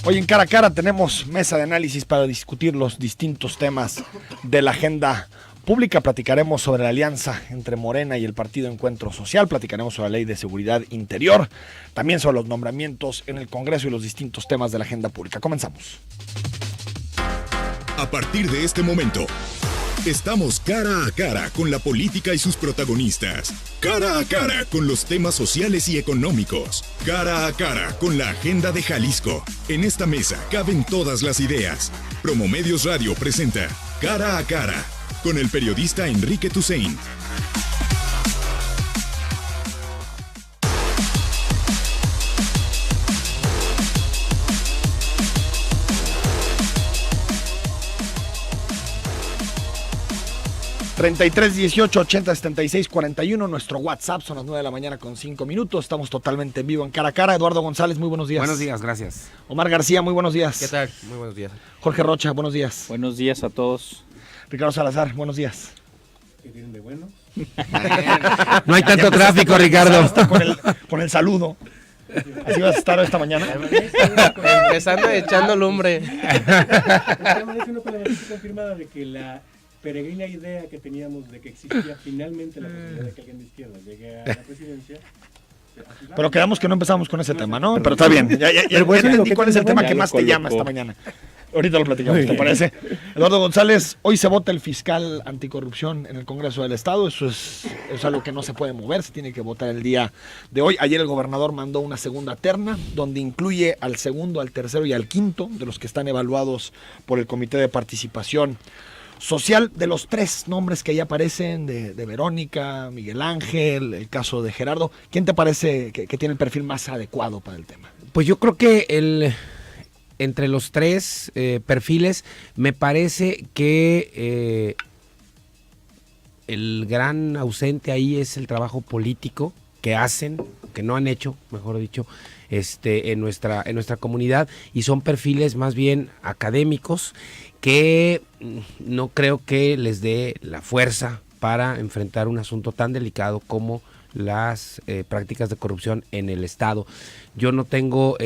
Hoy en Cara a Cara tenemos mesa de análisis para discutir los distintos temas de la agenda pública. Platicaremos sobre la alianza entre Morena y el Partido Encuentro Social, platicaremos sobre la Ley de Seguridad Interior, también sobre los nombramientos en el Congreso y los distintos temas de la agenda pública. Comenzamos. A partir de este momento, estamos cara a cara con la política y sus protagonistas. Cara a cara con los temas sociales y económicos. Cara a cara con la agenda de Jalisco. En esta mesa caben todas las ideas. Promomedios Radio presenta Cara a Cara con el periodista Enrique Tusain. (3318807641) nuestro WhatsApp, son las 9 de la mañana con 5 minutos. Estamos totalmente en vivo en Cara a Cara. Eduardo González, muy buenos días. Buenos días, gracias. Omar García, muy buenos días. ¿Qué tal? Muy buenos días. Jorge Rocha, buenos días. Buenos días a todos. Ricardo Salazar, buenos días. ¿Qué tienen de bueno? No hay tanto tráfico, Ricardo. Con el saludo. Así vas a estar esta mañana. Empezando echando lumbre. Es una noticia confirmada de que la peregrina idea que teníamos de que existía finalmente la posibilidad de que alguien de izquierda llegue a la presidencia. Pero quedamos que no empezamos con ese tema, ¿no? Pero está bien. Ya entendí cuál es el tema que más te llama esta mañana. Ahorita lo platicamos, ¿te parece? Eduardo González, hoy se vota el fiscal anticorrupción en el Congreso del Estado. Eso es algo que no se puede mover, se tiene que votar el día de hoy. Ayer el gobernador mandó una segunda terna donde incluye al segundo, al tercero y al quinto de los que están evaluados por el Comité de Participación Social. De los tres nombres que ahí aparecen, de Verónica, Miguel Ángel, el caso de Gerardo, ¿quién te parece que tiene el perfil más adecuado para el tema? Pues yo creo que entre los tres perfiles, me parece que el gran ausente ahí es el trabajo político que no han hecho, mejor dicho, en nuestra comunidad, y son perfiles más bien académicos que no creo que les dé la fuerza para enfrentar un asunto tan delicado como las prácticas de corrupción en el Estado. Yo no tengo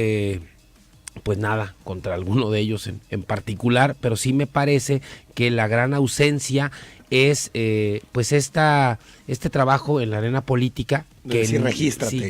pues nada contra alguno de ellos en particular, pero sí me parece que la gran ausencia es pues este trabajo en la arena política que, sí,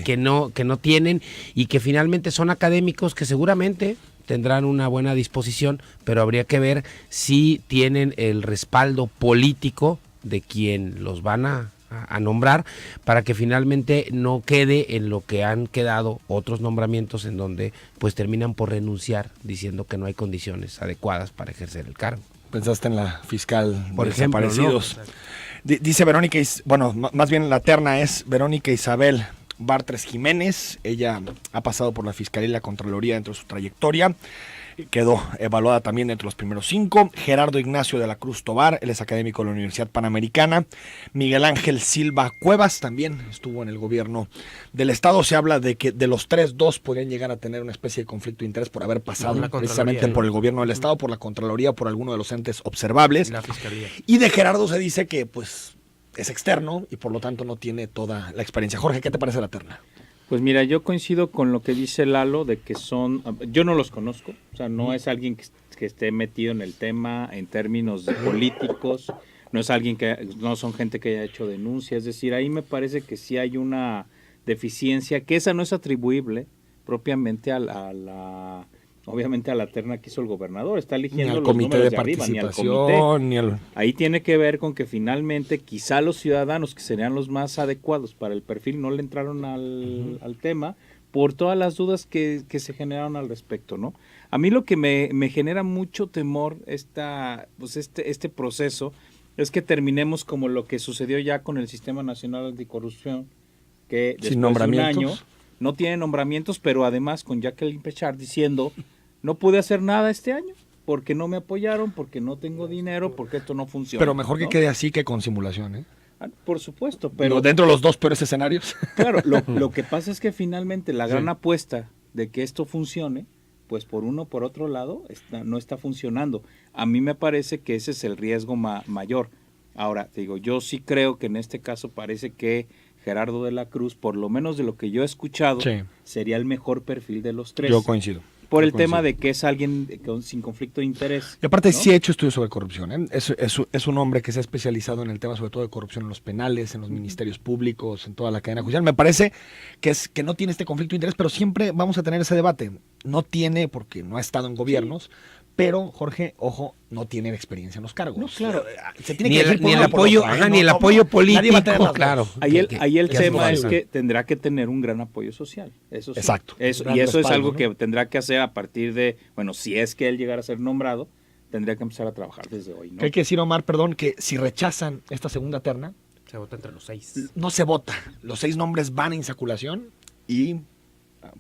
que no tienen, y que finalmente son académicos que seguramente tendrán una buena disposición, pero habría que ver si tienen el respaldo político de quien los van a nombrar, para que finalmente no quede en lo que han quedado otros nombramientos en donde pues terminan por renunciar diciendo que no hay condiciones adecuadas para ejercer el cargo. Pensaste en la fiscal por desaparecidos. Ejemplo, ¿no? Dice Verónica, bueno, más bien la terna es Verónica Isabel Bartres Jiménez. Ella ha pasado por la Fiscalía y la Contraloría dentro de su trayectoria. Quedó evaluada también entre los primeros 5. Gerardo Ignacio de la Cruz Tobar, él es académico de la Universidad Panamericana. Miguel Ángel Silva Cuevas también estuvo en el gobierno del Estado. Se habla de que de los 3, 2 podrían llegar a tener una especie de conflicto de interés por haber pasado precisamente por el gobierno del Estado, por la Contraloría, por alguno de los entes observables. La Fiscalía. Y de Gerardo se dice que pues es externo y por lo tanto no tiene toda la experiencia. Jorge, ¿qué te parece la terna? Pues mira, yo coincido con lo que dice Lalo, de que yo no los conozco, o sea, no es alguien que esté metido en el tema en términos de políticos, no son gente que haya hecho denuncias, es decir, ahí me parece que sí hay una deficiencia, que esa no es atribuible propiamente obviamente a la terna que hizo el gobernador, está eligiendo los números de arriba, ni al comité. Ahí tiene que ver con que finalmente quizá los ciudadanos, que serían los más adecuados para el perfil, no le entraron al tema por todas las dudas que se generaron al respecto, ¿no? A mí lo que me genera mucho temor este proceso es que terminemos como lo que sucedió ya con el Sistema Nacional Anticorrupción, que después de un año no tiene nombramientos, pero además con Jacqueline Pechard diciendo: no pude hacer nada este año porque no me apoyaron, porque no tengo dinero, porque esto no funciona. Pero mejor que quede así que con simulación, ¿eh? Por supuesto, pero dentro de los dos peores escenarios. Claro, lo que pasa es que finalmente la gran apuesta de que esto funcione, pues por otro lado, no está funcionando. A mí me parece que ese es el riesgo mayor. Ahora, te digo, yo sí creo que en este caso parece que Gerardo de la Cruz, por lo menos de lo que yo he escuchado, sería el mejor perfil de los tres. Yo coincido. por el tema de que es alguien sin conflicto de interés. Y aparte ¿no? sí he hecho estudios sobre corrupción, ¿eh? Es un hombre que se ha especializado en el tema sobre todo de corrupción en los penales, en los ministerios públicos, en toda la cadena judicial. Me parece que no tiene este conflicto de interés, pero siempre vamos a tener ese debate. No tiene, porque no ha estado en gobiernos, pero Jorge, ojo, no tiene experiencia en los cargos. No, claro. Se tiene Ni que el, decir por ni el una por apoyo, otra, ¿eh? ajá, ni el apoyo nadie va a tener político, las claro. dos. Ahí el que tema es es fácil. que tendrá que tener un gran apoyo social. Eso sí. Exacto. Y Un gran eso es respaldo, algo ¿no? que tendrá que hacer a partir de, bueno, si es que él llegara a ser nombrado, tendría que empezar a trabajar desde hoy, ¿no? Que hay que decir, Omar, perdón, que si rechazan esta segunda terna, Se vota entre los 6. no se vota. Los 6 nombres van en insaculación y,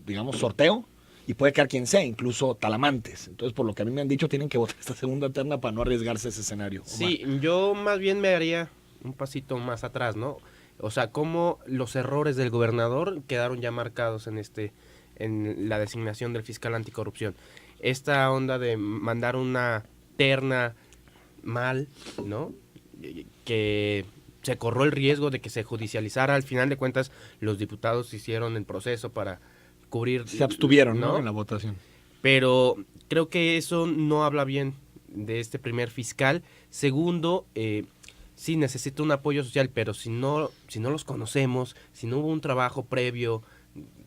digamos, sorteo. Y puede quedar quien sea, incluso Talamantes. Entonces, por lo que a mí me han dicho, tienen que votar esta segunda terna para no arriesgarse ese escenario. Omar. Sí, yo más bien me haría un pasito más atrás, ¿no? O sea, cómo los errores del gobernador quedaron ya marcados en la designación del fiscal anticorrupción. Esta onda de mandar una terna mal, ¿no? Que se corrió el riesgo de que se judicializara. Al final de cuentas, los diputados hicieron el proceso para cubrir. Se abstuvieron, ¿no? En la votación. Pero creo que eso no habla bien de este primer fiscal. Segundo, sí necesita un apoyo social, pero si no los conocemos, si no hubo un trabajo previo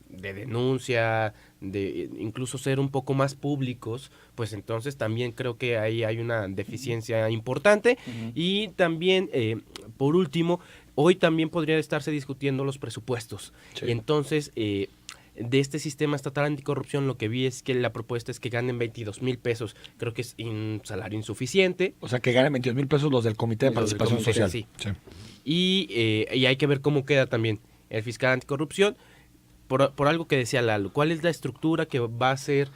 de denuncia, de incluso ser un poco más públicos, pues entonces también creo que ahí hay una deficiencia importante. Y también, por último, hoy también podría estarse discutiendo los presupuestos. Sí. Y entonces, de este sistema estatal anticorrupción, lo que vi es que la propuesta es que ganen 22,000 pesos. Creo que es un salario insuficiente. O sea, que ganen 22,000 pesos los del Comité de Los del Participación comité, Social. sí. Sí. Y hay que ver cómo queda también el fiscal anticorrupción. Por algo que decía Lalo, ¿cuál es la estructura que va a hacer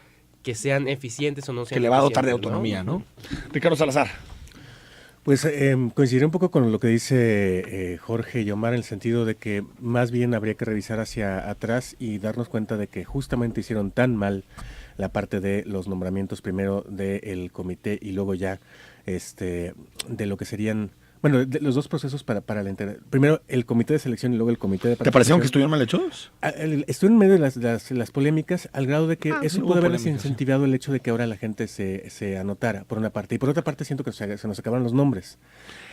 que sean eficientes o no sean Que le va a dotar de eficientes, autonomía, ¿no? Ricardo Salazar. Pues coincidiré un poco con lo que dice Jorge y Omar en el sentido de que más bien habría que revisar hacia atrás y darnos cuenta de que justamente hicieron tan mal la parte de los nombramientos primero del comité y luego ya de lo que serían, bueno, de los dos procesos para la primero el comité de selección y luego el comité de ¿Te parecieron que participación. estuvieron mal hechos? Estoy en medio de las polémicas al grado de que eso hubo puede haber polémicas, sí. desincentivado el hecho de que ahora la gente se anotara, por una parte. Y por otra parte siento que se nos acabaron los nombres.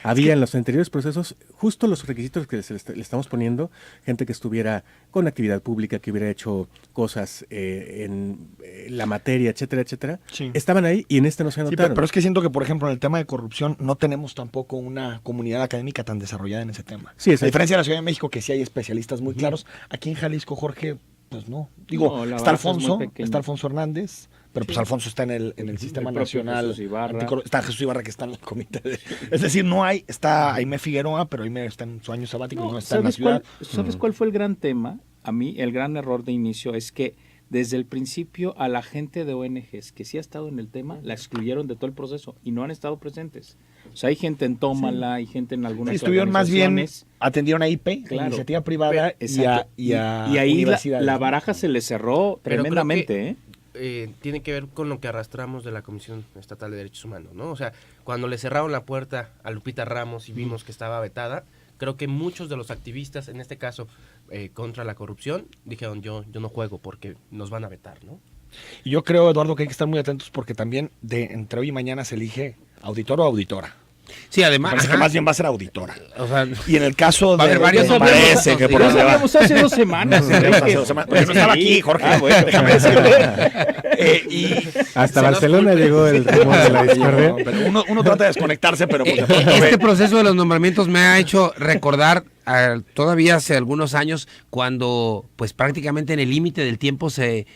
Había en los anteriores procesos justo los requisitos que le estamos poniendo, gente que estuviera con actividad pública, que hubiera hecho cosas en la materia, etcétera, etcétera. Sí. Estaban ahí y en este no se Sí, anotaron. pero es que siento que, por ejemplo, en el tema de corrupción no tenemos tampoco una comunidad académica tan desarrollada en ese tema. Sí, A exacto. diferencia de la Ciudad de México, que sí hay especialistas muy claros. Aquí en Jalisco, Jorge, pues no. Digo, No, la está baraja es muy Alfonso, pequeña. está Alfonso Hernández, pero pues Alfonso está en el Sistema El propio Nacional. Jesús Ibarra. Está Jesús Ibarra, que está en el comité. Es decir, no hay, está Aimé Figueroa, pero Aimé está en su año sabático y no está en la ciudad. ¿Sabes cuál fue el gran tema? A mí, el gran error de inicio es que desde el principio a la gente de ONGs que sí ha estado en el tema, la excluyeron de todo el proceso y no han estado presentes. O sea, hay gente en Tómala, hay gente en algunas Sí, estuvieron más bien, organizaciones. atendieron a IP, Claro. iniciativa privada, Exacto. y a y ahí universidades, la ¿no? baraja se le cerró Pero creo tremendamente, tiene que ver con lo que arrastramos de la Comisión Estatal de Derechos Humanos, ¿no? O sea, cuando le cerraron la puerta a Lupita Ramos y vimos que estaba vetada, creo que muchos de los activistas, en este caso contra la corrupción, dijeron yo no juego porque nos van a vetar, ¿no? Y yo creo, Eduardo, que hay que estar muy atentos porque también entre hoy y mañana se elige auditor o auditora. Sí, además. Parece que ajá. más bien va a ser auditora. O sea, Y en el caso Va a de... haber varios me parece que por ¿eh? donde Lo va. sabíamos hace 2 semanas. Hace 2 semanas. Porque no estaba aquí, Jorge. Ah, bueno. Déjame decirte. Y Hasta Barcelona llegó el rumor de la discordia. pero uno trata de desconectarse, pero pues, de pronto este ve- proceso de los nombramientos me ha hecho recordar todavía hace algunos años cuando pues prácticamente en el límite del tiempo se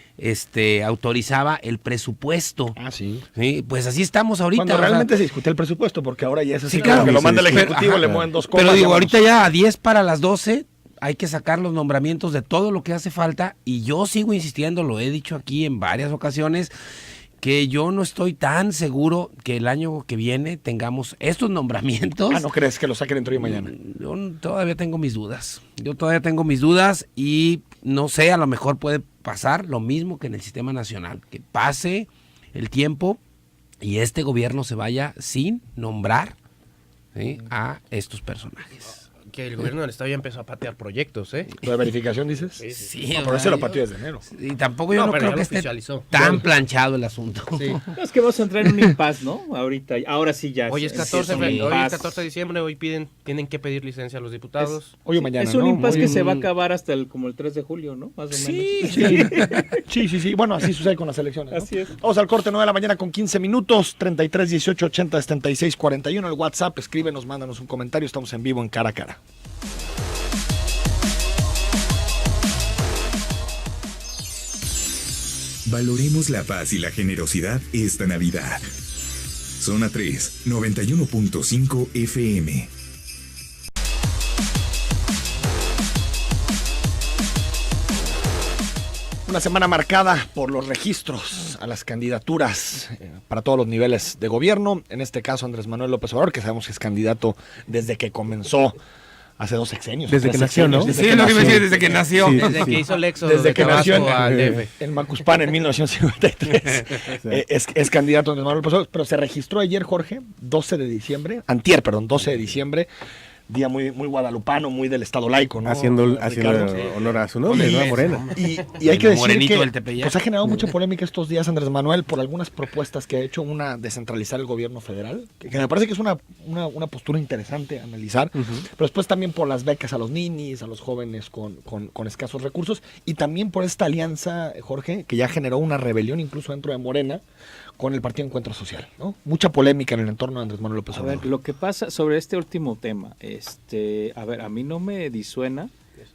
autorizaba el presupuesto. Ah, sí. Sí, pues así estamos ahorita. Cuando o sea, realmente se discute el presupuesto, porque ahora ya es así, Sí, claro. que lo manda el Pero, Ejecutivo, ajá, le mueven 2 comas. pero digo, y ahorita vámonos. ya a 10 para las 12 hay que sacar los nombramientos de todo lo que hace falta y yo sigo insistiendo, lo he dicho aquí en varias ocasiones, que yo no estoy tan seguro que el año que viene tengamos estos nombramientos. Ah, ¿no crees que lo saquen entre hoy y mañana? Yo todavía tengo mis dudas. Y no sé, a lo mejor puede pasar lo mismo que en el sistema nacional, que pase el tiempo y este gobierno se vaya sin nombrar, ¿sí?, a estos personajes. Que el gobierno del estado ya empezó a patear proyectos, ¿eh? ¿Lo de verificación dices? Sí, No, pero ese lo pateó desde enero. Y tampoco yo no pero creo ya que lo esté oficializó. tan planchado el asunto. Sí. Es que vamos a entrar en un impasse, ¿no? Ahora sí ya. Hoy es sí, 14, un hoy es impasse. 14 de diciembre, hoy tienen que pedir licencia a los diputados. Hoy o mañana, Es un ¿no? impasse Hoy que un- se va a acabar hasta como el 3 de julio, ¿no? Más o Sí. Bueno, así sucede con las elecciones, ¿no? Así es. Vamos al corte, 9 de la mañana con 15 minutos, 33 18 80 76 41, el WhatsApp, escríbenos, mándanos un comentario, estamos en vivo en Cara a Cara. Valoremos la paz y la generosidad esta Navidad. Zona 3, 91.5 FM. Una semana marcada por los registros a las candidaturas para todos los niveles de gobierno. En este caso, Andrés Manuel López Obrador, que sabemos que es candidato desde que comenzó hace 2 sexenios. Desde 3 que nació, sexenios, ¿no? desde Sí, que es lo que iba a nació. decir desde que nació. Sí. Desde que hizo el éxodo Desde de que nació Tabasco al DF. en Macuspán en 1953. Es candidato Andrés Manuel López Obrador, pero se registró ayer, Jorge, 12 de diciembre, día muy guadalupano, muy del Estado laico, ¿no? Haciendo Ricardo? honor a su nombre, ¿no? A Morena. Y hay que decir Morenito que del Tepeyac. pues ha generado mucha polémica estos días Andrés Manuel por algunas propuestas que ha hecho, una descentralizar el gobierno federal, que me parece que es una postura interesante a analizar, pero después también por las becas a los ninis, a los jóvenes con escasos recursos, y también por esta alianza, Jorge, que ya generó una rebelión incluso dentro de Morena con el Partido Encuentro Social, ¿no? Mucha polémica en el entorno de Andrés Manuel López A Obrador. ver, lo que pasa sobre este último tema, a mí no me disuena,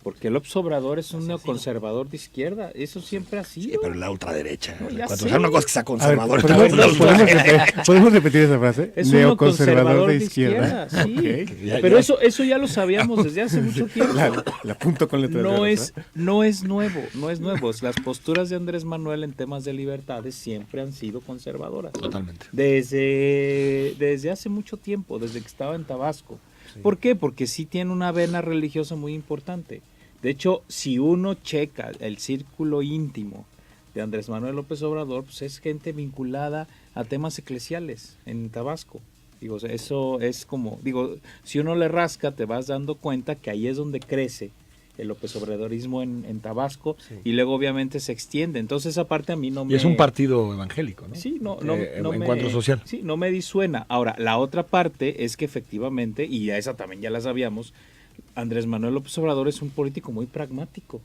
porque López Obrador es un neoconservador de izquierda, eso siempre ha sido. Sí, pero la ultraderecha. No, ya Cuando sé. sea una cosa que sea A ver, conservador, ¿podemos repetir esa frase? Es un Neoconservador de izquierda. sí. Ok. Pero eso ya lo sabíamos desde hace mucho tiempo. La apunto con letras No negras, es nuevo. Las posturas de Andrés Manuel en temas de libertades siempre han sido conservadoras. Totalmente. Desde hace mucho tiempo, desde que estaba en Tabasco. ¿Por qué? Porque sí tiene una vena religiosa muy importante. De hecho, si uno checa el círculo íntimo de Andrés Manuel López Obrador, pues es gente vinculada a temas eclesiales en Tabasco. Digo, o sea, eso es como, si uno le rasca, te vas dando cuenta que ahí es donde crece el López Obradorismo en Tabasco, y luego obviamente se extiende. Entonces esa parte a mí no me... Y es un partido evangélico, ¿no? Sí, no Encuentro Social. Sí, no me disuena. Ahora, la otra parte es que efectivamente, y a esa también ya la sabíamos, Andrés Manuel López Obrador es un político muy pragmático.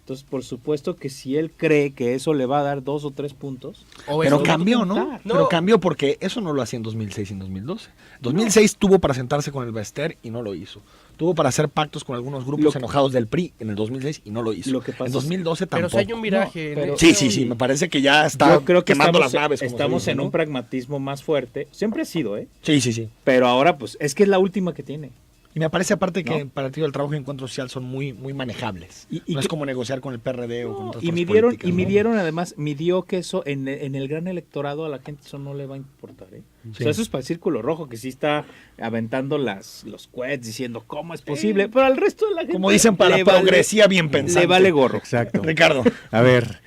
Entonces, por supuesto que si él cree que eso le va a dar 2 o 3 puntos... Pero cambió, ¿no? contar. Pero cambió porque eso no lo hacía en 2006 y en 2012. 2006 tuvo para sentarse con el Bester y no lo hizo. Tuvo para hacer pactos con algunos grupos enojados del PRI en el 2006 y no lo hizo. Lo que pasa en 2012 Pero tampoco. si hay un viraje. No, pero- Sí, me parece que ya está Yo creo que quemando estamos, las naves. como se estamos dice, en ¿no? un pragmatismo más fuerte. Siempre ha sido, ¿eh? Sí. Pero ahora, pues, es que es la última que tiene. Y me parece aparte que ¿No? el Partido del Trabajo y Encuentro Social son muy manejables. Y no es que- como negociar con el PRD o con otras Y fuerzas midieron, políticas, ¿no? además, midió que eso en el gran electorado a la gente eso no le va a importar, ¿eh? O sea, eso es para el Círculo Rojo, que sí está aventando los cohetes diciendo cómo es posible, pero al resto de la gente... Como dicen, para la le vale- progresía bien pensante. Le vale gorro. Exacto. Ricardo. A ver,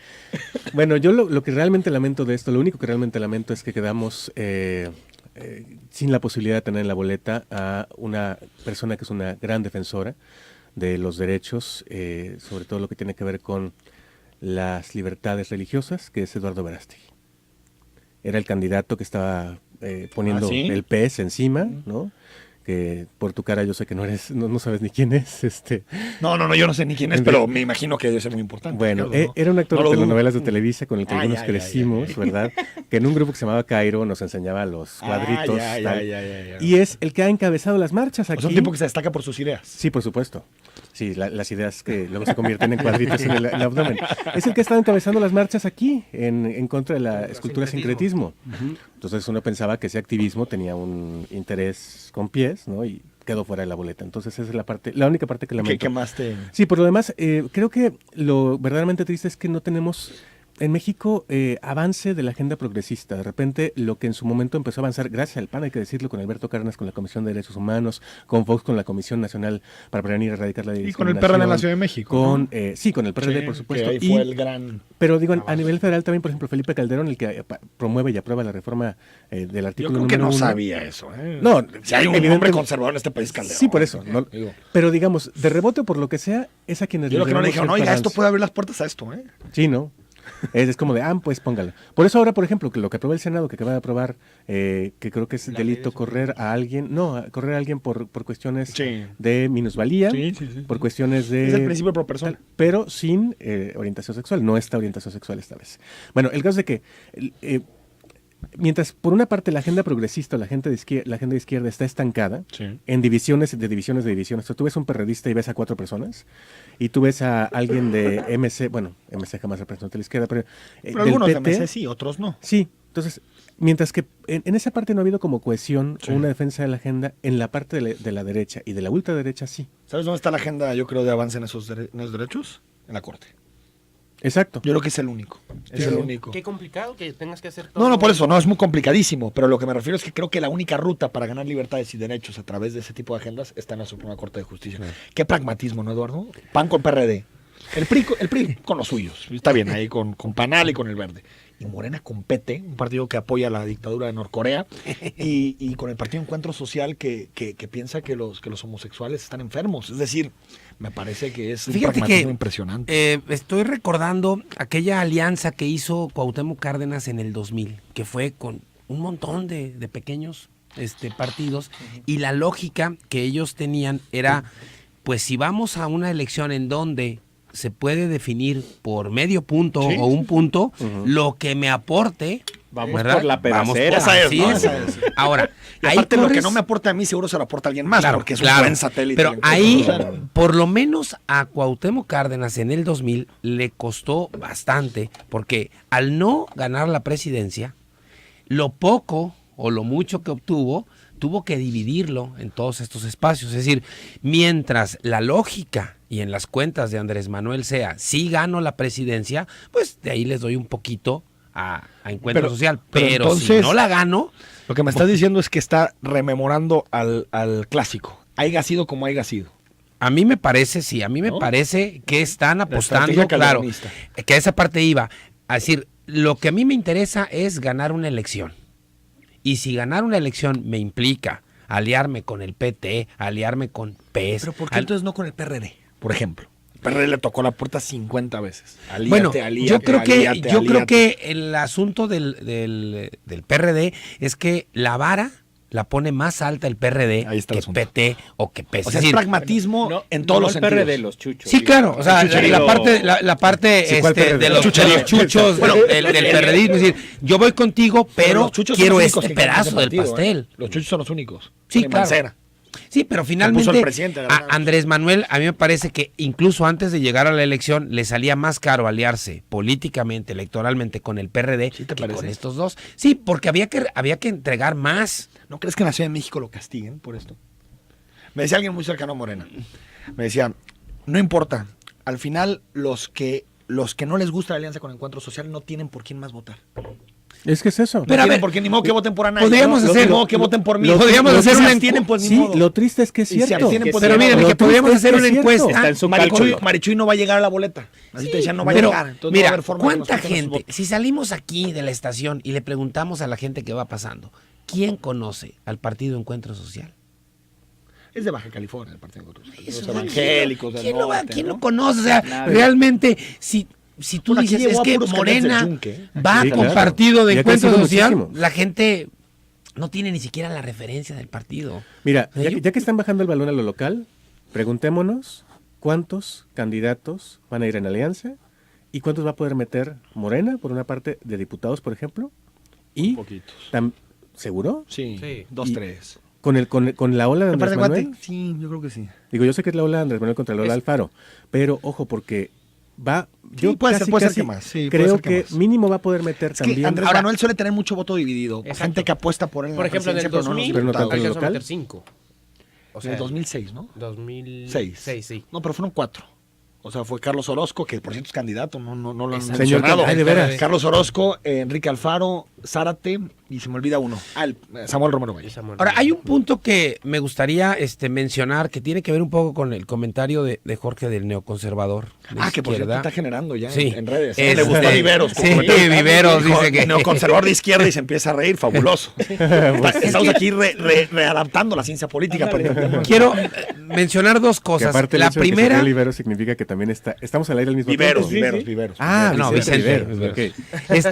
bueno, yo lo que realmente lamento de esto, lo único que realmente lamento es que quedamos sin la posibilidad de tener en la boleta a una persona que es una gran defensora de los derechos, sobre todo lo que tiene que ver con las libertades religiosas, que es Eduardo Verástegui. Era el candidato que estaba poniendo ¿Ah, sí? el pez encima, ¿no? Que por tu cara yo sé que no sabes ni quién es, No, yo no sé ni quién es, pero me imagino que debe ser muy importante. Bueno, Ricardo, ¿no? era un actor No lo de dudo. telenovelas de Televisa con el que algunos ya, crecimos, ¿verdad? Que en un grupo que se llamaba Cairo nos enseñaba los cuadritos. tal. Ya. Y es el que ha encabezado las marchas aquí. Es un tipo que se destaca por sus ideas. Sí, por supuesto. Sí, las ideas que luego se convierten en cuadritos en el abdomen. Es el que ha estado encabezando las marchas aquí en contra de la escultura sincretismo. Entonces uno pensaba que ese activismo tenía un interés con pies, ¿no? Y quedó fuera de la boleta. Entonces esa es la única parte que lamento. ¿Qué más te...? Sí, por lo demás, creo que lo verdaderamente triste es que no tenemos en México avance de la agenda progresista. De repente, lo que en su momento empezó a avanzar, gracias al PAN, hay que decirlo, con Alberto Cárdenas, con la Comisión de Derechos Humanos, con Fox, con la Comisión Nacional para Prevenir y Erradicar la Discriminación. Y con el PRD en la Ciudad de México. Con, sí, con el PRD, Sí, por supuesto. que ahí fue el gran... Pero digo, a nivel federal también, por ejemplo, Felipe Calderón, el que promueve y aprueba la reforma del Yo artículo creo que no número 1. sabía eso. No, si hay un evidente- hombre conservador en este país, Calderón. Sí, por eso. No, Digo, pero digamos, de rebote o por lo que sea, es a quienes yo lo que no le debemos dijeron, ser oiga, balance. esto puede abrir las puertas a esto, ¿eh? Sí, ¿no? Es como de, pues póngala. Por eso ahora, por ejemplo, que lo que aprobó el Senado, que acaba de aprobar, que creo que es delito correr a alguien, correr a alguien por cuestiones Sí. de minusvalía, Sí. por cuestiones de... Es el principio pro persona. Pero sin orientación sexual, no esta orientación sexual esta vez. Bueno, el caso es de que mientras por una parte la agenda progresista, la agenda de izquierda está estancada Sí. en divisiones. O sea, tú ves un perredista y ves a 4 personas, y tú ves a alguien de MC, bueno, MC jamás representó a la izquierda, pero, Pero del algunos de PT, MC sí, otros no. sí. Entonces, mientras que en esa parte no ha habido como cohesión Sí. o una defensa de la agenda, en la parte de la derecha y de la ultraderecha sí. ¿Sabes dónde está la agenda, yo creo, de avance en esos derechos? En la Corte. Exacto. Yo creo que es el único. Es el único. Qué complicado que tengas que hacer todo. No, por eso, no, es muy complicadísimo, pero lo que me refiero es que creo que la única ruta para ganar libertades y derechos a través de ese tipo de agendas está en la Suprema Corte de Justicia. Qué pragmatismo, ¿no, Eduardo? PAN con PRD. El PRI con los suyos. Está bien, ahí con PANAL y con el Verde. Y Morena con PT, un partido que apoya la dictadura de Norcorea, y con el Partido Encuentro Social que piensa que los homosexuales están enfermos. Es decir, me parece que es un Fíjate pragmatismo que impresionante. estoy recordando aquella alianza que hizo Cuauhtémoc Cárdenas en el 2000, que fue con un montón de pequeños partidos, y la lógica que ellos tenían era, pues si vamos a una elección en donde se puede definir por medio punto Sí, o un punto, Ujú. lo que me aporte. Vamos ¿verdad? por la Vamos pedacera. por- Esa es, así ¿no? es. Esa es. Ahora, Y ahí aparte, lo que corres- no me aporta a mí, seguro se lo aporta a alguien más, Claro, porque es claro. un buen satélite. Pero el ahí, Encuentro Social. por lo menos a Cuauhtémoc Cárdenas en el 2000 le costó bastante, porque al no ganar la presidencia, lo poco o lo mucho que obtuvo, tuvo que dividirlo en todos estos espacios. Es decir, mientras la lógica y en las cuentas de Andrés Manuel sea, si gano la presidencia, pues de ahí les doy un poquito a Encuentro Social. Pero si entonces, no la gano, lo que me estás diciendo es que está rememorando al clásico. Haiga sido como haiga sido. a mí me parece, sí, a mí me ¿No? parece que están apostando, estrategia claro, calderonista. que a esa parte iba. A decir, lo que a mí me interesa es ganar una elección. Y si ganar una elección me implica aliarme con el PT, aliarme con PES. Pero ¿por qué entonces no con el PRD, por ejemplo? El PRD le tocó la puerta 50 veces. Alíate, Bueno, alíate, yo creo alíate. que el asunto del PRD es que la vara la pone más alta el PRD Ahí está el que asunto. PT o que PES. O sea, Es es decir, pragmatismo en todos los el sentidos. PRD, los chuchos. sí, claro, o sea, Chucherío. la parte Sí, ¿cuál PRD? de los chuchos Bueno, del perredismo, es decir, yo voy contigo, pero los chuchos son quiero los únicos este que ganan ese pedazo del partido, pastel. Los chuchos son los únicos. Sí, Ni claro. Mancera. Sí, pero puso finalmente el presidente, ¿verdad? a Andrés Manuel, a mí me parece que incluso antes de llegar a la elección le salía más caro aliarse políticamente, electoralmente con el PRD ¿Sí te que parece? con estos dos. Sí, porque había que entregar más. ¿No crees que en la Ciudad de México lo castiguen por esto? Me decía alguien muy cercano a Morena. Me decía, no importa, al final los que no les gusta la alianza con Encuentro Social no tienen por quién más votar. Es que es eso. Pero No a tienen ver, por qué, ni modo que voten por Anaya. podríamos ¿no? hacer- Ni modo que voten por mí. podríamos hacer una tienen, pues ni Sí, modo. lo triste es que es Y se cierto. abstienen, pues, Pero ni miren, modo. que podríamos triste es hacer que una es cierto. encuesta. Está en su Marichuy, cálculo. Marichuy no va a llegar a la boleta. Así te decían, no va a Pero, llegar. Entonces no va a mira, haber forma de que nos ¿cuánta quiten sus gente, votos. si salimos aquí de la estación y le preguntamos a la gente qué va pasando, ¿quién conoce al Partido Encuentro Social? Es de Baja California el Partido Encuentro Social. Eso, Los evangélicos del ¿quién lo norte, ¿quién ¿no? lo conoce? O sea, Nadie. realmente, si tú Bueno, aquí dices, llegó es a que puros candidatos Morena del Yunque. va Sí, con claro. Partido de Y ha Encuentro crecido Social, muchísimo. la gente no tiene ni siquiera la referencia del partido. Mira, ¿Eh? ya que están bajando el balón a lo local, preguntémonos cuántos candidatos van a ir en alianza y cuántos va a poder meter Morena, por una parte, de diputados, por ejemplo, y Poquitos. ¿seguro? Sí, Sí. 2, Y- 3. Con la ola de ¿Me Andrés parece Manuel. Guate? Sí, yo creo que sí. Digo, yo sé que es la ola de Andrés Manuel contra la ola de Alfaro, pero ojo, porque va... Sí, puede ser que más, sí, puede creo ser que que más. mínimo va a poder meter Es que también... Andrés Manuel suele tener mucho voto dividido. Exacto. Gente que apuesta por él en Por la ejemplo, en el presidencia, pero no en los 2000 pero no tanto diputados. en el alcanzó a local. meter 5. O En sea, el 2006, ¿no? 2006, 6. sí. No, pero fueron 4. O sea, fue Carlos Orozco, que por cierto es candidato, no lo han Señor, mencionado. ay, de veras. Carlos Orozco, Enrique Alfaro, Zárate, y se me olvida uno. Samuel Romero Valle. Ahora, hay un punto que me gustaría mencionar que tiene que ver un poco con el comentario de Jorge del neoconservador. De Que por cierto izquierda. está generando ya Sí. en redes. Es Le gusta de- Viveros. sí, Viveros dice que... Neoconservador de izquierda y se empieza a reír, fabuloso. Estamos aquí readaptando la ciencia política. Quiero mencionar dos Que cosas. aparte el La hecho de que primera... sea Rivero significa que también estamos al aire al mismo Viveros, tiempo. Viveros. Ah, No, Vicente Vicente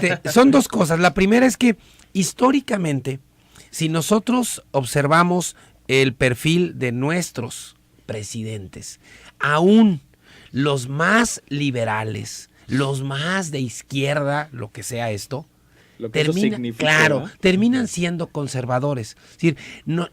Viveros, ok. son dos cosas. La primera es que históricamente, si nosotros observamos el perfil de nuestros presidentes, aún los más liberales, los más de izquierda, lo que sea esto, Lo que eso significa, claro, ¿no? terminan siendo conservadores. Es decir,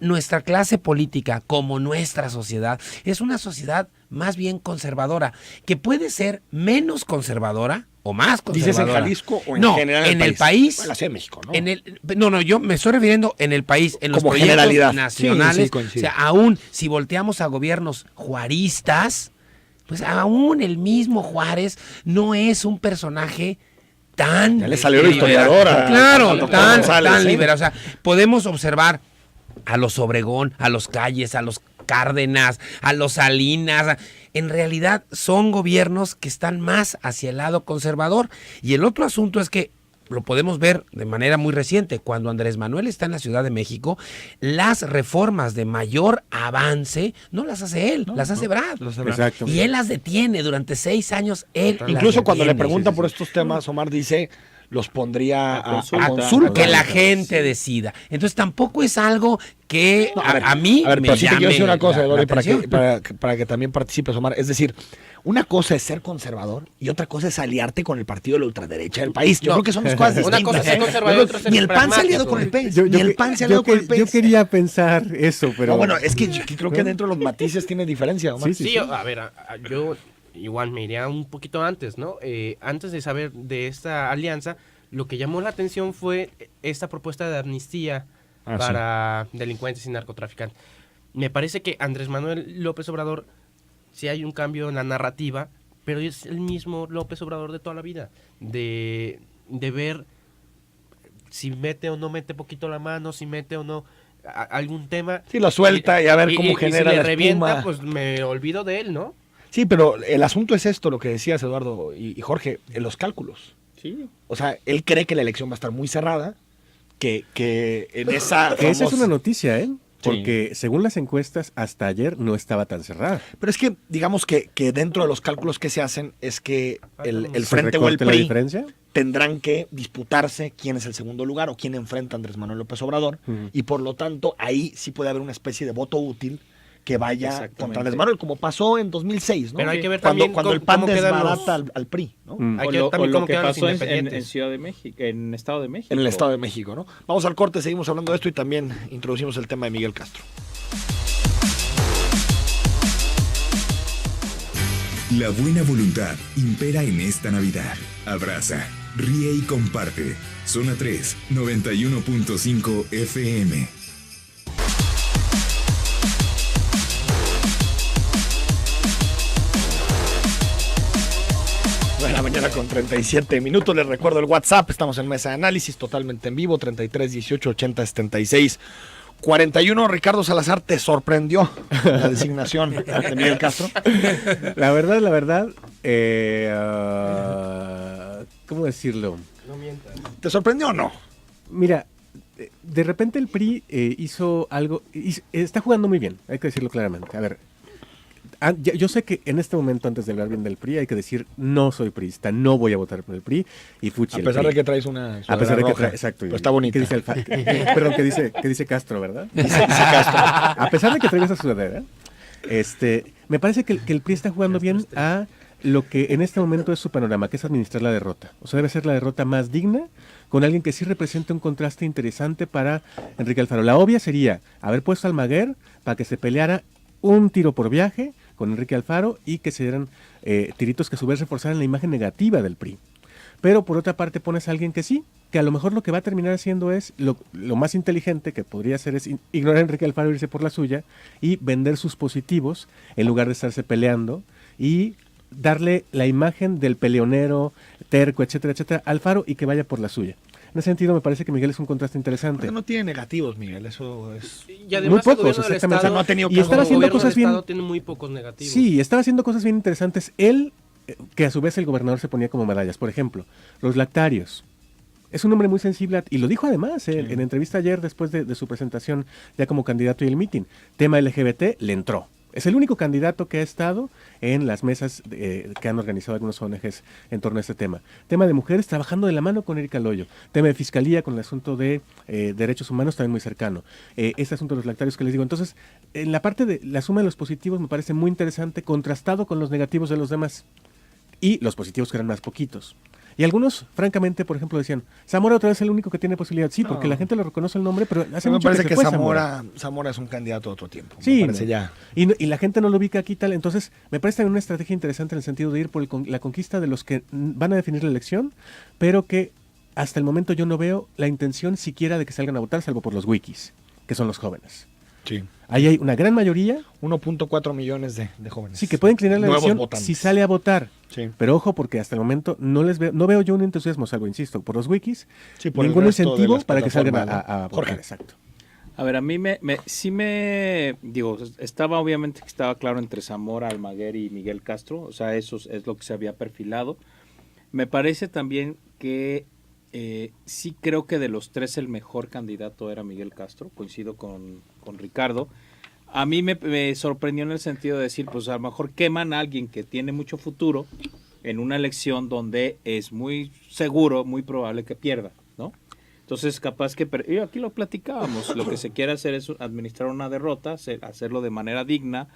nuestra clase política, como nuestra sociedad, es una sociedad más bien conservadora, que puede ser menos conservadora o más conservadora. ¿Dices en Jalisco o en no, general en el país? En la Ciudad de México, ¿no? No, yo me estoy refiriendo en el país, en los Como proyectos generalidad. nacionales. Sí, coincido. O sea, aún si volteamos a gobiernos juaristas, pues aún el mismo Juárez no es un personaje tan... Ya le salió la liberal. historiadora. Claro, Al doctor tan González, ¿eh? liberal. O sea, podemos observar a los Obregón, a los Calles, a los Cárdenas, a los Salinas. En realidad son gobiernos que están más hacia el lado conservador. Y el otro asunto es que lo podemos ver de manera muy reciente. Cuando Andrés Manuel está en la Ciudad de México, las reformas de mayor avance no las hace él, las hace Brad. Exacto. Y él las detiene durante 6 años. Él las Incluso cuando le detiene. preguntan por estos temas, Omar dice, los pondría a consulta. consulta. Que la gente decida. Entonces tampoco es algo que No, a mí a ver, me pero sí te quiero llame decir una cosa, la Eduardo, para atención. para que también participes, Omar. Es decir, una cosa es ser conservador y otra cosa es aliarte con el partido de la ultraderecha del país. Yo creo que son dos cosas distintas. Una cosa es ser ¿eh? conservador y otra es ser Ni el PAN se ha aliado pragmático. con el PES. Ni el PAN se ha aliado con el PES. Yo quería pensar eso, pero... No, bueno, es que yo creo que dentro de los matices tiene diferencia, Omar. Sí, Sí, a ver, yo igual me iría un poquito antes, ¿no? Antes de saber de esta alianza, lo que llamó la atención fue esta propuesta de amnistía para delincuentes y narcotraficantes. Me parece que Andrés Manuel López Obrador, sí hay un cambio en la narrativa, pero es el mismo López Obrador de toda la vida, de ver si mete o no mete poquito la mano, si mete o no algún tema. Sí, lo suelta y a ver cómo genera si le la revienta, espuma. pues me olvido de él, ¿no? Sí, pero el asunto es esto, lo que decías, Eduardo y Jorge, en los cálculos. Sí. O sea, él cree que la elección va a estar muy cerrada, que en esa... Que esa es famosa- una noticia, ¿eh? Sí. Porque según las encuestas, hasta ayer no estaba tan cerrada. Pero es que, digamos que dentro de los cálculos que se hacen es que el ¿Se Frente o el recorte la PRI diferencia? tendrán que disputarse quién es el segundo lugar o quién enfrenta a Andrés Manuel López Obrador. Ujú. Y por lo tanto, ahí sí puede haber una especie de voto útil que vaya Exactamente. contra Andrés Manuel, como pasó en 2006, ¿no? Pero hay que ver cuando, también cuando el PAN cómo quedan desbarata los- al PRI, ¿no? Mm. Hay O que ver lo, también o lo cómo que quedan los pasó en independientes. Ciudad de México, en Estado de México. En el Estado de México, ¿no? Vamos al corte, seguimos hablando de esto y también introducimos el tema de Miguel Castro. La buena voluntad impera en esta Navidad. Abraza, ríe y comparte. Zona 3, 91.5 FM. De la mañana con 37 minutos. Les recuerdo el WhatsApp. Estamos en mesa de análisis totalmente en vivo. 33 18 80 76 41. Ricardo Salazar, ¿te sorprendió la designación de Miguel Castro? La verdad, ¿cómo decirlo? ¿Te sorprendió o no? Mira, de repente el PRI hizo algo, está jugando muy bien, hay que decirlo claramente. A ver, yo sé que en este momento, antes de hablar bien del PRI, hay que decir, no soy priista, no voy a votar por el PRI, y fuchi A el pesar PRI. de que traes una A pesar de que roja, exacto. pero está bonita. ¿Qué dice perdón, ¿qué dice Castro, verdad? Dice Castro. A pesar de que traiga esa sudadera, me parece que el PRI está jugando bien a lo que en este momento es su panorama, que es administrar la derrota. O sea, debe ser la derrota más digna, con alguien que sí represente un contraste interesante para Enrique Alfaro. La obvia sería haber puesto a Almaguer para que se peleara un tiro por viaje con Enrique Alfaro y que se dieran tiritos que a su vez reforzaran la imagen negativa del PRI. Pero por otra parte pones a alguien que sí, que a lo mejor lo que va a terminar haciendo es lo más inteligente que podría hacer es ignorar a Enrique Alfaro, irse por la suya y vender sus positivos en lugar de estarse peleando y darle la imagen del peleonero, terco, etcétera, etcétera, a Alfaro y que vaya por la suya. En ese sentido me parece que Miguel es un contraste interesante. Porque no tiene negativos, Miguel, eso es... Y además muy el pocos, gobierno del exactamente. O sea, Estado, no ha tenido y estaba el haciendo gobierno cosas del bien... Estado tiene muy pocos negativos. Sí, estaba haciendo cosas bien interesantes. Él, que a su vez el gobernador se ponía como medallas. Por ejemplo, los lactarios. Es un hombre muy sensible, y lo dijo además en entrevista ayer después de su presentación ya como candidato y el mitin. Tema LGBT, le entró. Es el único candidato que ha estado en las mesas que han organizado algunos ONGs en torno a este tema. Tema de mujeres, trabajando de la mano con Erika Loyo. Tema de fiscalía con el asunto de derechos humanos, también muy cercano. Este asunto de los lactarios que les digo. Entonces, en la parte de la suma de los positivos me parece muy interesante, contrastado con los negativos de los demás. Y los positivos que eran más poquitos. Y algunos, francamente, por ejemplo, decían, Zamora otra vez es el único que tiene posibilidad. Sí, porque la gente le reconoce el nombre, pero hace me mucho parece se que fue Zamora es un candidato de otro tiempo. Sí, me parece no. ya. Y la gente no lo ubica aquí tal. Entonces, me parece también una estrategia interesante en el sentido de ir por la conquista de los que van a definir la elección, pero que hasta el momento yo no veo la intención siquiera de que salgan a votar, salvo por los wikis, que son los jóvenes. Sí. Ahí hay una gran mayoría, 1.4 millones de jóvenes. sí, que pueden inclinar la Nuevos elección votantes. si sale a votar. Sí. Pero ojo, porque hasta el momento no veo yo un entusiasmo, salvo, insisto, por los wikis, Sí, por el ningún resto de incentivo las para que salgan plataformas, a ¿no? votar. Jorge. Exacto. A ver, a mí digo, estaba obviamente que estaba claro entre Zamora, Almaguer y Miguel Castro, o sea, eso es lo que se había perfilado. Me parece también que sí creo que de los tres el mejor candidato era Miguel Castro, coincido con Ricardo. A mí me sorprendió en el sentido de decir, pues a lo mejor queman a alguien que tiene mucho futuro en una elección donde es muy seguro, muy probable que pierda, ¿no? Entonces, capaz que... Y aquí lo platicábamos, lo que se quiere hacer es administrar una derrota, hacerlo de manera digna.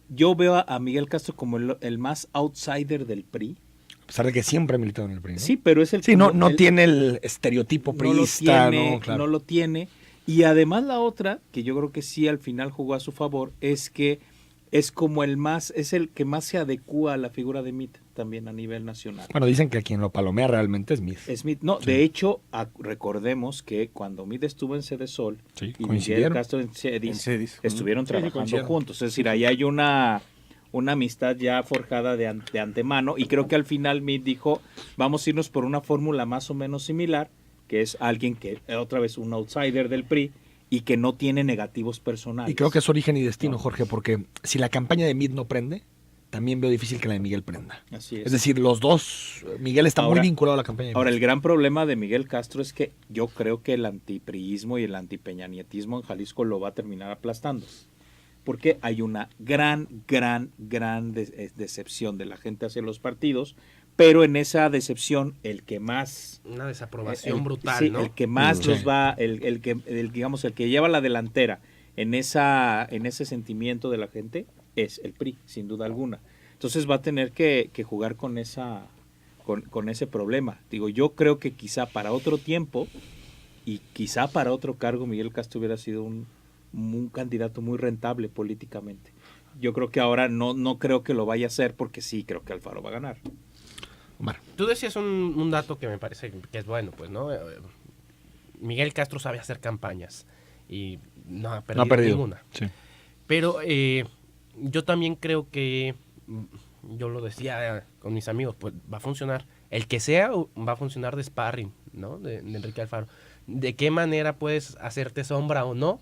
Yo veo a Miguel Castro como el más outsider del PRI. A pesar de que siempre ha militado en el PRI, ¿no? Sí, pero es el... Sí, no tiene el estereotipo priista, ¿no? Claro. No lo tiene. Y además la otra, que yo creo que sí al final jugó a su favor, es que es como es el que más se adecúa a la figura de Mitt también a nivel nacional. Bueno, dicen que quien lo palomea realmente es Smith. Smith, no, Sí. de hecho, recordemos que cuando Mitt estuvo en Sede Sol Sí, y Miguel coincidieron. Castro en Cedis, En estuvieron Sí, trabajando coincidieron. juntos. Es decir, ahí hay una amistad ya forjada de antemano, y creo que al final Mitt dijo, vamos a irnos por una fórmula más o menos similar, que es alguien que, otra vez, un outsider del PRI, y que no tiene negativos personales. Y creo que es origen y destino, Jorge, porque si la campaña de Mitt no prende, también veo difícil que la de Miguel prenda. Así es. Es decir, los dos, Miguel está Ahora- muy vinculado a la campaña de Ahora, Mitt. el gran problema de Miguel Castro es que yo creo que el antipriismo y el antipeñanietismo en Jalisco lo va a terminar aplastando. Porque hay una gran decepción de la gente hacia los partidos, pero en esa decepción el que más... Una desaprobación el- brutal, sí, ¿no? el que más Sí. los va, el que lleva la delantera en ese sentimiento de la gente es el PRI, sin duda alguna. Entonces va a tener que jugar con ese problema. Digo, yo creo que quizá para otro tiempo y quizá para otro cargo Miguel Castro hubiera sido un candidato muy rentable políticamente. Yo creo que ahora no creo que lo vaya a hacer, porque sí creo que Alfaro va a ganar. Omar. Tú decías un dato que me parece que es bueno, pues, ¿no? Miguel Castro sabe hacer campañas y no ha perdido ninguna. Sí. Pero yo también creo que, yo lo decía con mis amigos, pues va a funcionar. El que sea va a funcionar de sparring, ¿no? De Enrique Alfaro. ¿De qué manera puedes hacerte sombra o no?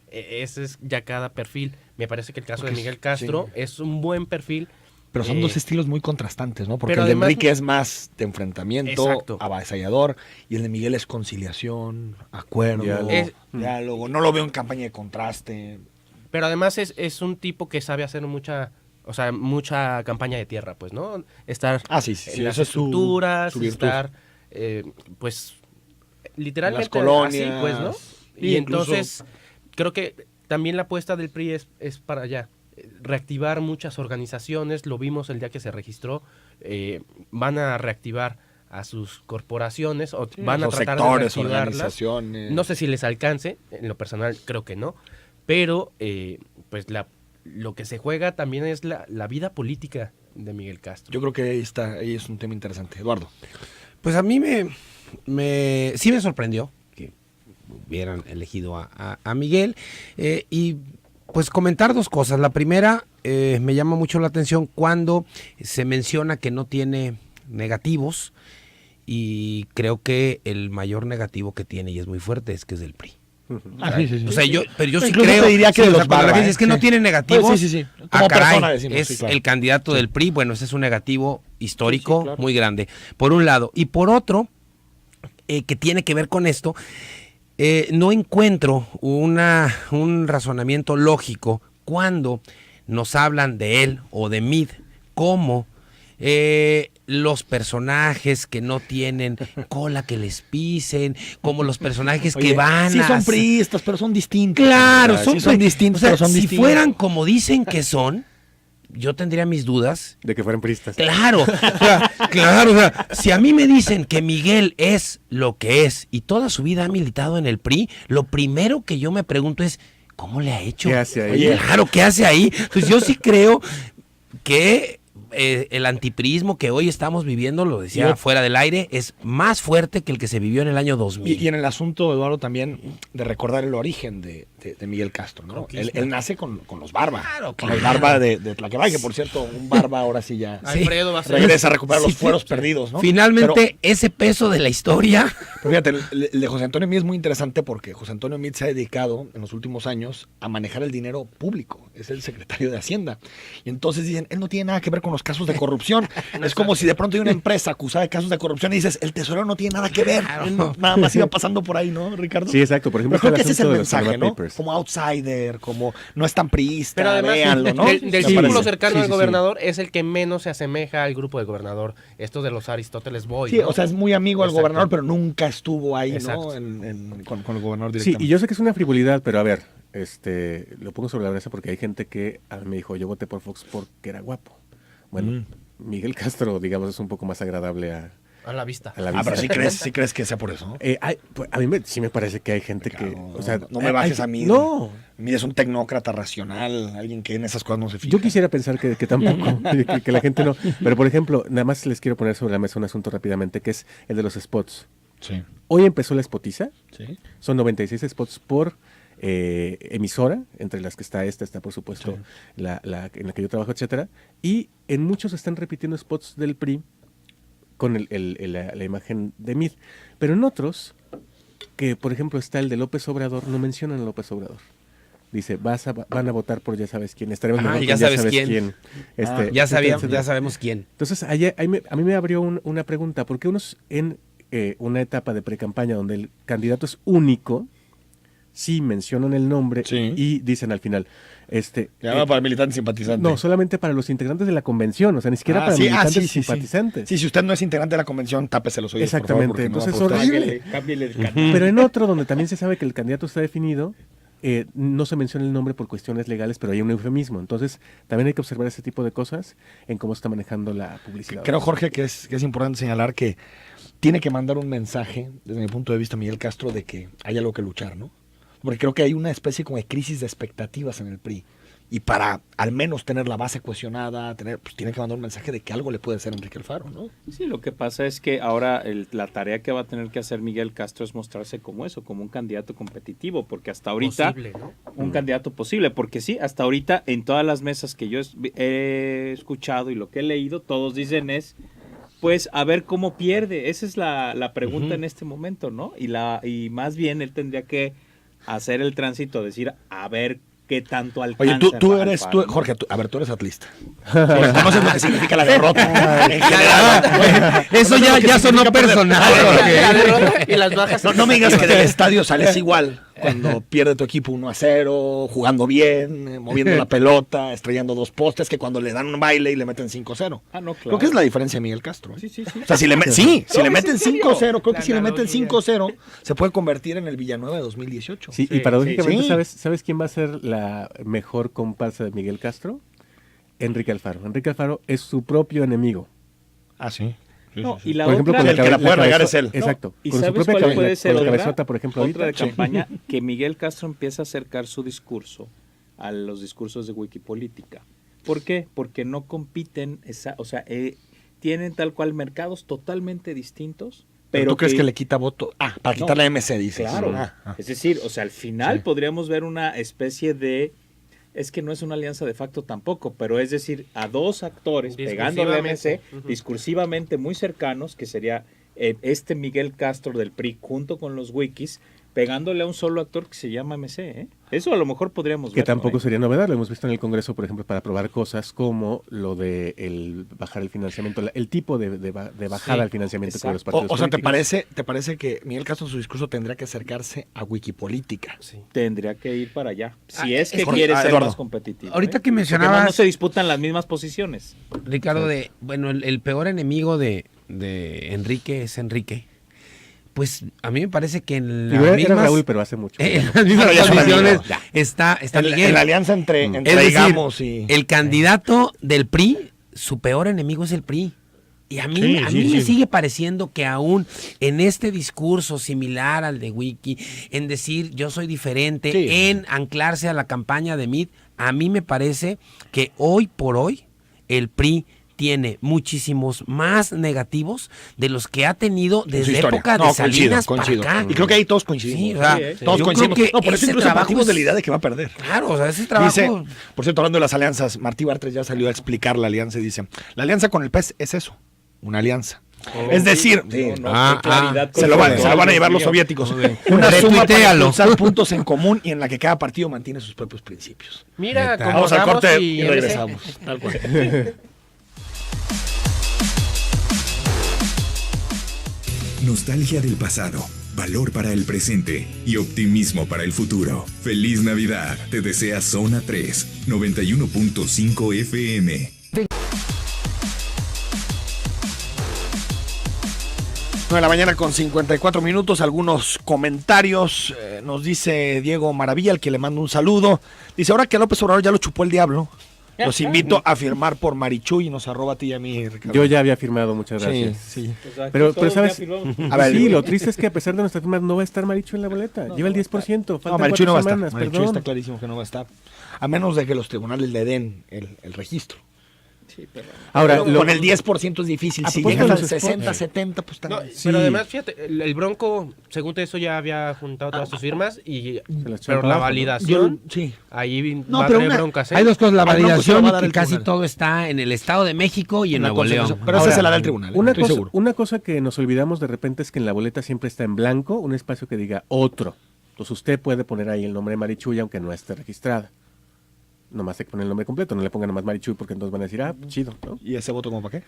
Ese es ya cada perfil. Me parece que el caso de Miguel Castro es un buen perfil. Pero son dos estilos muy contrastantes, ¿no? Porque pero el de además- Enrique es más de enfrentamiento, Exacto. avasallador, y el de Miguel es conciliación, acuerdo, diálogo. No lo veo en campaña de contraste. Pero además es un tipo que sabe hacer mucha campaña de tierra, pues, ¿no? Estar Sí, en las eso es su estructuras, virtud. estar, pues, literalmente En las colonias. así, pues, ¿no? Sí, Y incluso- entonces, creo que también la apuesta del PRI es para allá. Reactivar muchas organizaciones, lo vimos el día que se registró, van a reactivar a sus corporaciones o van a Los tratar sectores, de reactivarlas. organizaciones. No sé si les alcance, en lo personal creo que no, pero pues lo que se juega también es la vida política de Miguel Castro. Yo creo que ahí es un tema interesante. Eduardo. Pues a mí sí me sorprendió que hubieran elegido a Miguel, y Pues comentar dos cosas. La primera, me llama mucho la atención cuando se menciona que no tiene negativos, y creo que el mayor negativo que tiene, y es muy fuerte, es que es del PRI. Sí. O sea, yo sí Incluso creo, te diría que sí, de o sea, los cuando la Barba, gente dice, es que no tiene negativos. Pues sí. Como Caray, persona decimos, es sí, claro. el candidato del PRI. Bueno, ese es un negativo histórico Sí, claro. muy grande, por un lado. Y por otro, que tiene que ver con esto, no encuentro un razonamiento lógico cuando nos hablan de él o de Mid como los personajes que no tienen cola que les pisen, como los personajes que van sí son priistas, pero son distintos. Claro, Sí son distintos, o sea, pero son si distintos. fueran como dicen que son, yo tendría mis dudas. De que fueran priistas. Claro, claro, o sea, si a mí me dicen que Miguel es lo que es y toda su vida ha militado en el PRI, lo primero que yo me pregunto es, ¿cómo le ha hecho? ¿Qué hace ahí? Oye, claro, ¿qué hace ahí? Pues yo sí creo que el antipriismo que hoy estamos viviendo, lo decía Yo- fuera del aire, es más fuerte que el que se vivió en el año 2000. Y en el asunto, Eduardo, también de recordar el origen de Miguel Castro, ¿no? Él nace con los Barba. Claro, Con los claro. Barba de Tlaquepaque, que por cierto, un Barba ahora sí ya Alfredo va a ser... regresa a recuperar los Sí, fueros perdidos, ¿no? Finalmente, Pero- ese peso de la historia. Pero fíjate, el de José Antonio Meade es muy interesante porque José Antonio Meade se ha dedicado en los últimos años a manejar el dinero público. Es el secretario de Hacienda. Y entonces dicen, él no tiene nada que ver con los casos de corrupción. Es como si de pronto hay una empresa acusada de casos de corrupción y dices, el tesorero no tiene nada que ver. Él nada más iba pasando por ahí, ¿no, Ricardo? Sí, exacto. Por ejemplo, Pero creo está que ese es asunto el de los mensaje, Panama ¿no? Papers. Como outsider, como no es tan priista, Pero además, véanlo, ¿no? del Me círculo parece. cercano Sí, al sí, gobernador es el que menos se asemeja al grupo del gobernador. Esto de los Aristóteles Boy, Sí, ¿no? o sea, es muy amigo del Exacto. gobernador, pero nunca estuvo ahí, Exacto. ¿no? Con el gobernador Sí, directamente. y yo sé que es una frivolidad, pero a ver, lo pongo sobre la mesa porque hay gente que a mí me dijo, yo voté por Fox porque era guapo. Bueno, Miguel Castro, digamos, es un poco más agradable a A la vista. la Ah, vista. pero sí crees que sea por eso, ¿no? Pues, a mí sí me parece que hay gente que... Ricardo, O sea, no me bajes hay- a mí. No, Mira, es un tecnócrata racional, alguien que en esas cosas no se fija. yo quisiera pensar que tampoco, que la gente no. Pero, por ejemplo, nada más les quiero poner sobre la mesa un asunto rápidamente, que es el de los spots. Sí, Hoy empezó la spotiza, sí. son 96 spots por emisora, entre las que está por supuesto la en la que yo trabajo, etcétera, y en muchos están repitiendo spots del PRI con la imagen de Meade, pero en otros, que por ejemplo está el de López Obrador, no mencionan a López Obrador. Dice, van a votar por ya sabes quién, estaremos mejor ya con sabes quién. Ya etcétera. sabemos quién. Entonces, a mí me abrió una pregunta, ¿por qué unos en una etapa de precampaña donde el candidato es único, sí mencionan el nombre Sí. y dicen al final, Llamaba para militantes simpatizantes. no, solamente para los integrantes de la convención, o sea, ni siquiera para militantes simpatizantes. Sí, si usted no es integrante de la convención, tápese los oídos, Exactamente, por favor, porque entonces no va a apostar. horrible. Cámbiale el canal. Pero en otro, donde también se sabe que el candidato está definido, no se menciona el nombre por cuestiones legales, pero hay un eufemismo. Entonces, también hay que observar ese tipo de cosas en cómo se está manejando la publicidad. Creo, Jorge, que es importante señalar que tiene que mandar un mensaje, desde mi punto de vista, Miguel Castro, de que hay algo que luchar, ¿no? Porque creo que hay una especie como de crisis de expectativas en el PRI. Y para al menos tener la base cohesionada, pues tiene que mandar un mensaje de que algo le puede hacer a Enrique Alfaro, ¿no? Sí, lo que pasa es que ahora la tarea que va a tener que hacer Miguel Castro es mostrarse como eso, como un candidato competitivo, porque hasta ahorita, Posible, ¿no? un candidato posible, porque sí, hasta ahorita en todas las mesas que yo he escuchado y lo que he leído, todos dicen es, pues a ver cómo pierde, esa es la pregunta en este momento, ¿no? Y más bien él tendría que hacer el tránsito, decir, a ver qué tanto alcanza. Oye, tú eres, Alfaro, ¿no? Jorge, tú eres atlista. Conoces lo que significa la derrota. En general. Eso Conoces lo que ya sonó significa perder. personal. La derrota y las bajas. No me digas que del estadio sales igual cuando pierde tu equipo 1-0, jugando bien, moviendo la pelota, estrellando 2 postes, que cuando le dan un baile y le meten 5-0. Ah, no, claro. Creo que es la diferencia de Miguel Castro. Sí, sí, sí. O sea, si le meten ¿en serio? 5-0, creo La que si le meten analogía. 5-0, se puede convertir en el Villanueva de 2018. Sí, Sí, y paradójicamente, sí. ¿sabes quién va a ser la mejor comparsa de Miguel Castro? Enrique Alfaro. Enrique Alfaro es su propio enemigo. Ah, sí. No, y la Por ejemplo, otra, con el que la puede regar cabeza- es él. Exacto. ¿Y con su sabes propia cuál cabe- puede ser con la otra? cabezota, por ejemplo, Otra de ahorita. campaña, que Miguel Castro empieza a acercar su discurso a los discursos de Wikipolítica. ¿Por qué? Porque no compiten, tienen tal cual mercados totalmente distintos. Pero tú crees que le quita voto. Ah, para quitar la MC, dices. Claro. Ah. Es decir, al final Sí. podríamos ver una especie de Es que no es una alianza de facto tampoco, pero es decir, a dos actores pegándole a MC, discursivamente muy cercanos, que sería Miguel Castro del PRI junto con los Wikis, pegándole a un solo actor que se llama MC, ¿eh? Eso a lo mejor podríamos ver. Que tampoco sería novedad, lo hemos visto en el Congreso, por ejemplo, para aprobar cosas como lo de bajar el financiamiento, el tipo de bajada al financiamiento de los partidos O sea, políticos. ¿te parece que Miguel Castro en su discurso tendría que acercarse a Wikipolítica? Sí. Tendría que ir para allá, si es que correcto. quiere ser Eduardo, más competitivo. ahorita que Porque mencionabas- no se disputan las mismas posiciones. Ricardo, el peor enemigo de Enrique es Enrique. Pues a mí me parece que en las Era mismas, Raúl, pero hace mucho. en las mismas Pero ya son condiciones amigos, ya. está Miguel. En la alianza entre Es decir, Digamos y... el candidato del PRI, su peor enemigo es el PRI. Y a mí, Sí, me sí. sigue pareciendo que aún en este discurso similar al de Wiki, en decir yo soy diferente, Sí. en anclarse a la campaña de Meade, a mí me parece que hoy por hoy el PRI tiene muchísimos más negativos de los que ha tenido su desde historia. época de No, Salinas coincido. para acá. Y creo que ahí todos coincidimos. Sí, o sea, Todos yo coincidimos. creo que No, por eso ese incluso trabajo partimos es- de la idea de que va a perder. Claro, o sea, ese trabajo... Dice, por cierto, hablando de las alianzas, Martí Bartres ya salió a explicar la alianza y dice, la alianza con el PES es eso, una alianza. Es decir, qué claridad se lo van a llevar los mío. soviéticos. Una suma para Retuitealo. impulsar puntos en común y en la que cada partido mantiene sus propios principios. Mira, Neta. como Vamos al Ramos corte y y MC. regresamos. Tal cual. Nostalgia del pasado, valor para el presente y optimismo para el futuro. Feliz Navidad. Te desea Zona 3, 91.5 FM. 9 de la mañana con 54 minutos, algunos comentarios. Nos dice Diego Maravilla, al que le mando un saludo. Dice, ahora que a López Obrador ya lo chupó el diablo, los invito a firmar por Marichuy y nos arroba a ti y a mí, Ricardo. Yo ya había firmado, muchas Sí, gracias. sí. Pero Todos ¿sabes? ya firmamos. A ver, Sí, lo triste es que a pesar de nuestra firma no va a estar Marichuy en la boleta. Lleva el 10%, No, faltan Marichuy 4 no va a estar. semanas, Marichuy perdón. está clarísimo que no va a estar. A menos de que los tribunales le den el registro. Ahora, Pero con el 10% es difícil. A Si propósito llegas de al los 60, spots. 70, pues No, también. Sí. pero además, fíjate, el Bronco, según eso, ya había juntado todas sus firmas, las pero echó para la abajo, ¿no? validación, Sí. ahí No, va a pero traer una- broncas, ¿eh? Hay dos cosas, la Al Bronco se lo validación va a y dar que el casi tribunal. todo está en el Estado de México y en Una Nuevo cosa, León. pero esa se la da el tribunal. Estoy seguro. Una cosa que nos olvidamos de repente es que en la boleta siempre está en blanco un espacio que diga otro. Entonces usted puede poner ahí el nombre de Marichuy aunque no esté registrada. Nomás hay que poner el nombre completo, no le pongan nomás Marichuy porque entonces van a decir, chido, ¿no? ¿Y ese voto como para qué?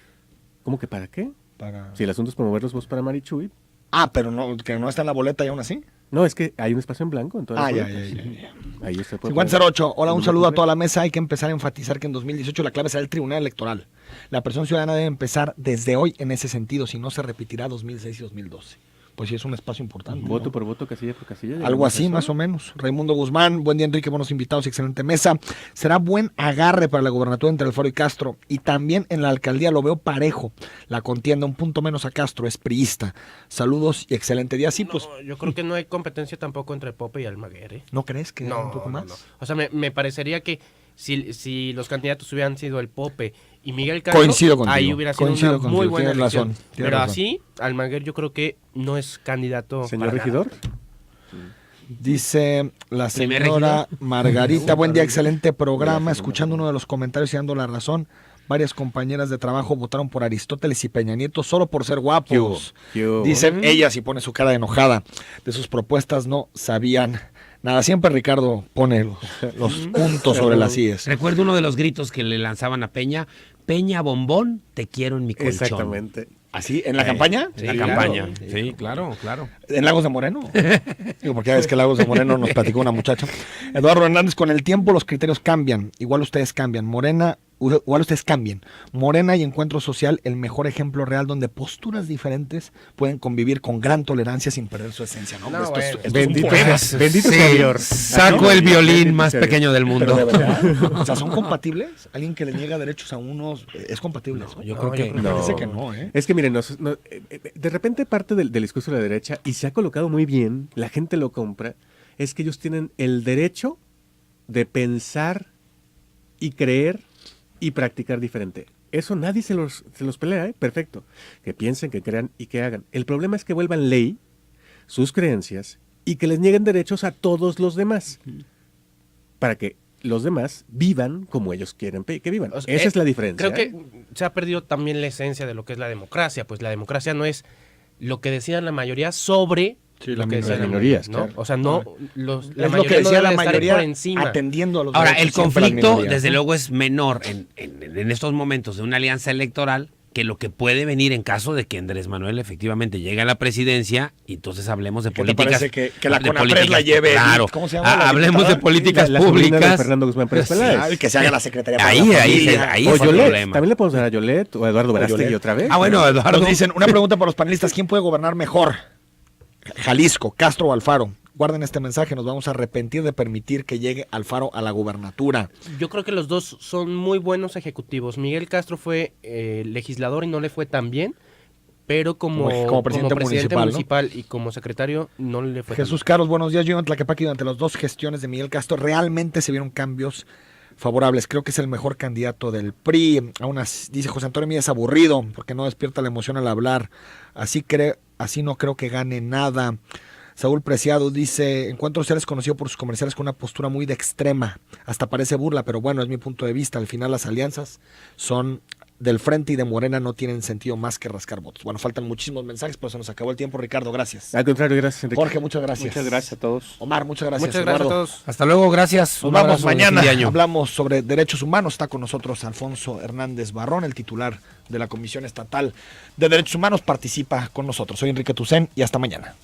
¿Cómo que para qué? Para... Si el asunto es promover los votos para Marichuy. Pero no, que no está en la boleta y aún así. No, es que hay un espacio en blanco en todas las Ya, boletas. ya, ya. Ahí usted puede 5008, hola, un poner- saludo a toda la mesa. Hay que empezar a enfatizar que en 2018 la clave será el Tribunal Electoral. La presión ciudadana debe empezar desde hoy en ese sentido, si no se repetirá 2006 y 2012. Pues sí, es un espacio importante. Voto ¿no? por voto, casilla por casilla. Algo ¿llegamos a así, eso? más o menos. Raimundo Guzmán, buen día Enrique, buenos invitados y excelente mesa. Será buen agarre para la gobernatura entre Alfaro y Castro. Y también en la alcaldía lo veo parejo. La contienda, un punto menos a Castro, es priista. Saludos y excelente día. Sí, pues, No, yo creo que no hay competencia tampoco entre Pope y Almaguer, ¿eh? ¿no crees que No, un poco más? no. O sea, me parecería que si los candidatos hubieran sido el Pope y Miguel Castro, Coincido contigo, ahí hubiera sido coincido una contigo, muy buena tienes elección. razón, tienes Pero razón. así, Almaguer yo creo que no es candidato. Señor para regidor. nada. Dice la Primer señora regidor. Margarita, buen día, excelente programa. Escuchando uno de los comentarios y dando la razón, varias compañeras de trabajo votaron por Aristóteles y Peña Nieto solo por ser guapos. ¿Qué hubo? Dicen ellas y pone su cara de enojada. De sus propuestas no sabían nada. Siempre Ricardo pone los puntos sobre las IES. Recuerdo uno de los gritos que le lanzaban a Peña, Peña Bombón, te quiero en mi colchón. Exactamente. ¿Así? ¿En la campaña? En la Sí, campaña. claro. Sí, claro, claro. ¿En Lagos de Moreno? Digo, porque ya ves que Lagos de Moreno nos platicó una muchacha. Eduardo Hernández, con el tiempo los criterios cambian. Igual ustedes cambian. Morena y Encuentro Social, el mejor ejemplo real donde posturas diferentes pueden convivir con gran tolerancia sin perder su esencia. ¿no? No, Esto es bueno. un Bendito poema. sea- bendito Sí, sea Dios. saco el violín más pequeño del Pero mundo. de verdad, o sea, ¿son compatibles? ¿Alguien que le niega derechos a unos es compatible? eso? Yo creo que Me parece que no, ¿eh? Es que miren, de repente parte del discurso de la derecha, y se ha colocado muy bien, la gente lo compra, es que ellos tienen el derecho de pensar y creer y practicar diferente. Eso nadie se los pelea, ¿eh? Perfecto. Que piensen, que crean y que hagan. El problema es que vuelvan ley sus creencias y que les nieguen derechos a todos los demás. Para que los demás vivan como ellos quieren que vivan. O sea, Esa es la diferencia. Creo que se ha perdido también la esencia de lo que es la democracia. Pues la democracia no es lo que decían la mayoría sobre lo que decían las minorías, ¿no? claro. O sea, no, Es lo que decía la mayoría por encima. atendiendo a los Ahora, el derechos siempre de las conflicto, minorías, desde ¿no? luego, es menor en estos momentos de una alianza electoral que lo que puede venir en caso de que Andrés Manuel efectivamente llegue a la presidencia y entonces hablemos de ¿Qué te políticas. parece que la de CONAPRED políticas, la lleve? Claro. ¿Cómo se llama la Hablemos de diputada? políticas La sobrina de públicas. Fernando Guzmán Pérez Pues, Peláez. Ah, que se haga la secretaría para Ahí, la ahí, familia. ahí O es el Yolet, problema. también le podemos dar a Yolet o a Eduardo Verástegui Yolet. otra vez. Ah, bueno, Eduardo. Nos dicen, una pregunta para los panelistas, ¿quién puede gobernar mejor? Jalisco, Castro o Alfaro. Guarden este mensaje, nos vamos a arrepentir de permitir que llegue Alfaro a la gubernatura. Yo creo que los dos son muy buenos ejecutivos. Miguel Castro fue legislador y no le fue tan bien, pero como presidente municipal y como secretario no le fue Jesús Carlos, buenos días. Yo en Tlaquepaque durante las 2 gestiones de Miguel Castro realmente se vieron cambios favorables. Creo que es el mejor candidato del PRI. Aún así, dice José Antonio Mía, es aburrido porque no despierta la emoción al hablar. Así no creo que gane nada. Saúl Preciado dice, Encuentro Social es conocido por sus comerciales con una postura muy de extrema. Hasta parece burla, pero bueno, es mi punto de vista. Al final las alianzas son del Frente y de Morena, no tienen sentido más que rascar votos. Bueno, faltan muchísimos mensajes, pero se nos acabó el tiempo. Ricardo, gracias. Al contrario, gracias, Enrique. Jorge, muchas gracias. Muchas gracias a todos. Omar, muchas gracias. Muchas gracias Eduardo. a todos. Hasta luego, gracias. Nos Un vamos abrazo, mañana. fin de año. Hablamos sobre derechos humanos. Está con nosotros Alfonso Hernández Barrón, el titular de la Comisión Estatal de Derechos Humanos. Participa con nosotros. Soy Enrique Tucen y hasta mañana.